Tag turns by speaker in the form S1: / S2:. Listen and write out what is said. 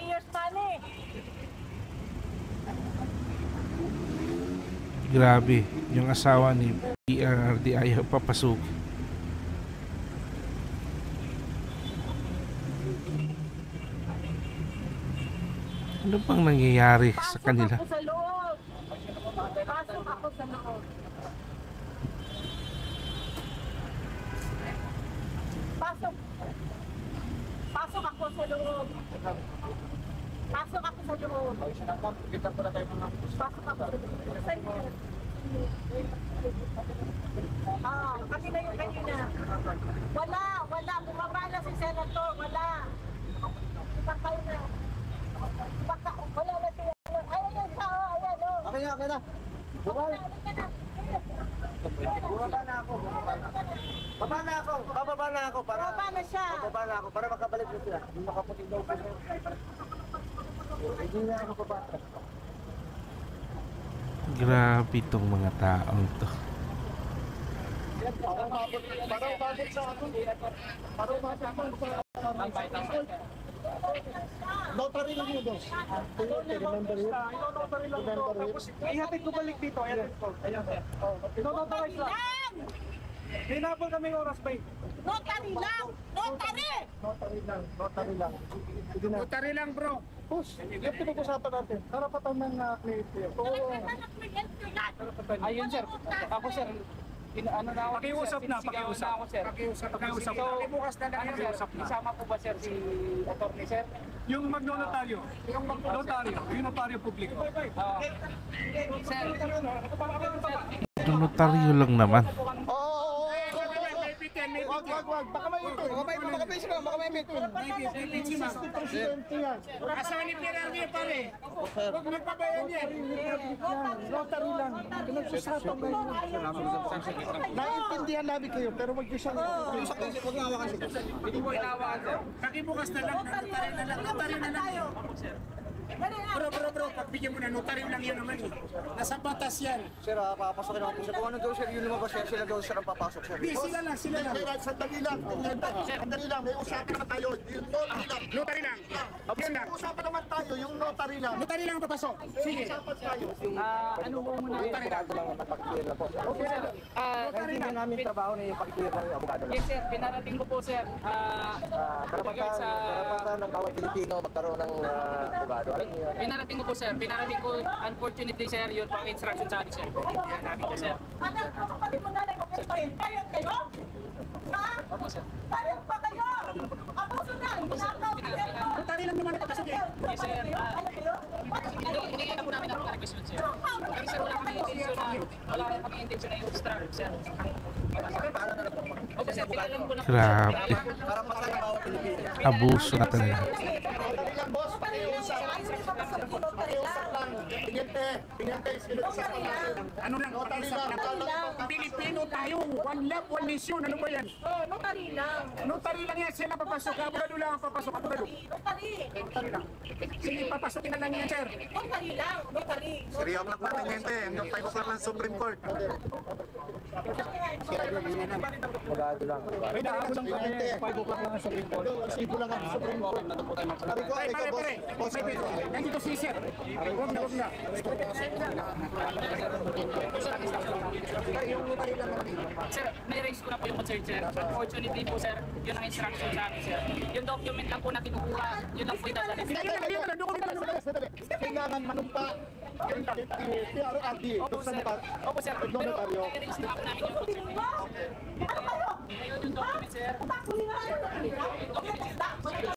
S1: years money.
S2: Grabe, yung asawa ni PRRD ayaw papasok. Ano bang nangyayari sa kanila?
S1: Pasok ako sa loob. Pasok ako sa loob. Pasok. Pasok ako sa loob. Pasok ako sa loob. Pasok ako sa loob. Kasi na yung kanina. Wala. Bumaba na si Senator. Wala. Bakay na. Wala na siya. Ayan yung tao. Ayan o.
S3: Okay na. Baba na ako.
S1: Baba na siya.
S3: Bababa na ako para makabalik na sila. Hindi makaputing daw sila. Hindi na ako bababa.
S2: Grabe itong mga taong to.
S3: Parang bakit sa ako. Parang bakit sa notary lang yun, boss. Remember him?
S4: Ihatid ko balik dito. Ihatid ko. Notarize lang. Hinabol kami oras ba?
S1: Notary lang! Notary!
S3: Sige na.
S4: Notary lang, bro.
S3: Boss, yung pinag-usapan natin. Karapatan ng client. Oo.
S5: Ayun sir, ako sir, ano na ako,
S4: Pakiusap na, pakiusap.
S5: ako sir.
S4: Pakiusap.
S5: So,
S4: Bukas na lang
S5: ano
S4: yung
S5: sir,
S4: usap na.
S5: isama po ba sir si attorney sir?
S4: Yung magnotaryo. Yung notaryo publiko.
S5: Sir,
S2: Notaryo lang naman.
S3: Oo. Wag. Baka may ipin. Baka may ipin. Presidente yan.
S4: Asawa ni Pirardi pare. Huwag magpabayan yan.
S3: Notary lang. Pinagsusapan na yun. Naiintindihan namin kayo, pero wag niyo siyang... Huwag nga hawakan siya.
S5: hindi mo inawakan sir.
S4: Kakibukas na lang. Notaryo na lang. Bro, pagbigyan mo na notaryo lang yan naman eh. Nasa batas yan.
S3: Sir, papasokin ako po siya. Kung ano daw sir, yun lumabas siya. Sila daw sir ang papasok sir.
S4: Sila lang.
S3: Sandali lang. May usapan naman tayo. Yung notary lang.
S4: Notary lang. Yan lang.
S3: Usapan naman tayo, yung notary lang.
S4: Notary lang ang papasok. Sige.
S3: Usapan tayo.
S5: Ano po muna?
S4: Notary lang.
S3: Okay sir. Hindi na namin trabaho na yung pag-clear ng abogado lang.
S5: Yes sir, pinarating ko po sir.
S3: Karapatan ng bawat Pilipino magkaroon ng abogado.
S5: Pinarating ko po sir, unfortunately sir, yun po ang instruction sa akin sir. Yan namin po sir.
S1: Kapatid mo na lang, payag kayo? Ha? Payag pa kayo? Abuso na!
S4: Notary lang naman ang papasok eh.
S5: Yes sir, hindi na po namin ang request sir. Pero sir, wala kami intention na yung instruct sir. Okay sir, pinarating ko na po.
S2: Grabe.
S3: Karapatan ng bawat Pilipino.
S2: Abuso na talaga.
S3: Notary lang boss, pakiusap. Pakiusap lang. Pinyente, usapan natin.
S4: Ano lang,
S3: Notary lang.
S4: Pilipino tayo, one love, one nation. Ano ba yan?
S1: Notary lang.
S4: Notary lang yan, sila papasok. Abogado lang ang papasok. Abogado.
S1: Notary.
S4: Sige, papasokin na lang yan, sir.
S1: Notary lang. Notary.
S3: Seryoso lang natin gente, hanggang 5 o'clock lang Supreme Court. Abogado lang.
S4: May nahabol lang kami. 5 o'clock lang ang Supreme Court.
S3: Ibo lang ang Supreme Court. Sabi ko,
S4: Pare,
S3: ikaw
S4: pare,
S3: boss.
S4: pare. Nandito si sir. Huwag na.
S5: Sir, may raise ko na po yung concern sir. Unfortunately po sir, yun ang instruction sa akin sir. Yung document lang po na kinukuha, yun lang po itadalhin.
S3: Kailangan manumpa yung PRRD.
S5: Opo sir,
S3: Pero
S5: pero may raise na po namin yung concern.